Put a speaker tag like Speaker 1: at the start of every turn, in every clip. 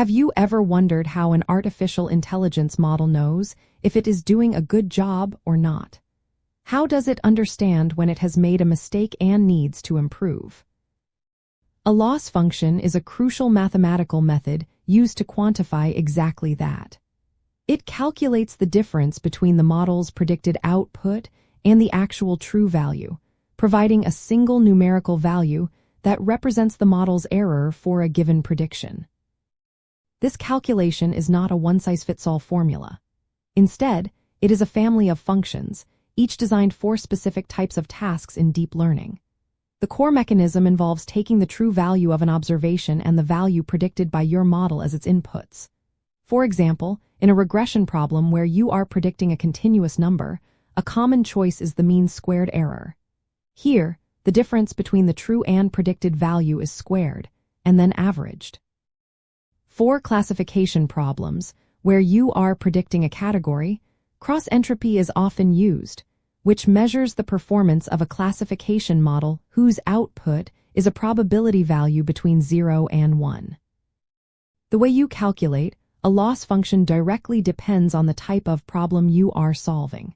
Speaker 1: Have you ever wondered how an artificial intelligence model knows if it is doing a good job or not? How does it understand when it has made a mistake and needs to improve? A loss function is a crucial mathematical method used to quantify exactly that. It calculates the difference between the model's predicted output and the actual true value, providing a single numerical value that represents the model's error for a given prediction. This calculation is not a one-size-fits-all formula. Instead, it is a family of functions, each designed for specific types of tasks in deep learning. The core mechanism involves taking the true value of an observation and the value predicted by your model as its inputs. For example, in a regression problem where you are predicting a continuous number, a common choice is the mean squared error. Here, the difference between the true and predicted value is squared, and then averaged. For classification problems, where you are predicting a category, cross-entropy is often used, which measures the performance of a classification model whose output is a probability value between 0 and 1. The way you calculate a loss function directly depends on the type of problem you are solving.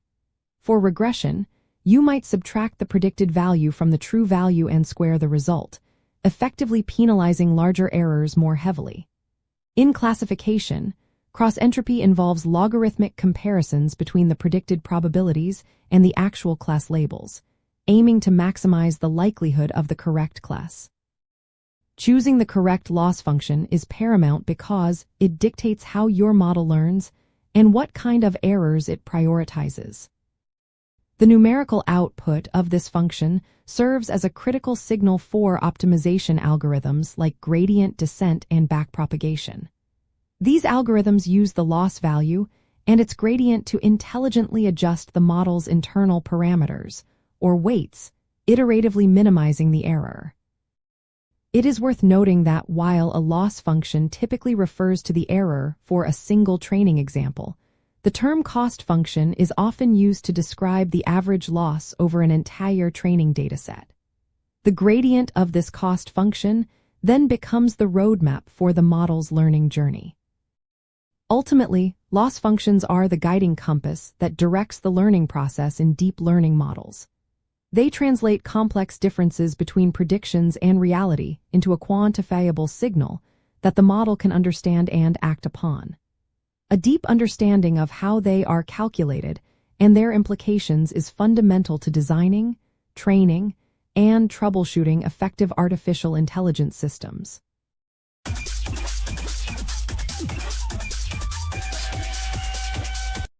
Speaker 1: For regression, you might subtract the predicted value from the true value and square the result, effectively penalizing larger errors more heavily. In classification, cross-entropy involves logarithmic comparisons between the predicted probabilities and the actual class labels, aiming to maximize the likelihood of the correct class. Choosing the correct loss function is paramount because it dictates how your model learns and what kind of errors it prioritizes. The numerical output of this function serves as a critical signal for optimization algorithms like gradient descent and backpropagation. These algorithms use the loss value and its gradient to intelligently adjust the model's internal parameters, or weights, iteratively minimizing the error. It is worth noting that while a loss function typically refers to the error for a single training example, the term cost function is often used to describe the average loss over an entire training dataset. The gradient of this cost function then becomes the roadmap for the model's learning journey. Ultimately, loss functions are the guiding compass that directs the learning process in deep learning models. They translate complex differences between predictions and reality into a quantifiable signal that the model can understand and act upon. A deep understanding of how they are calculated and their implications is fundamental to designing, training, and troubleshooting effective artificial intelligence systems.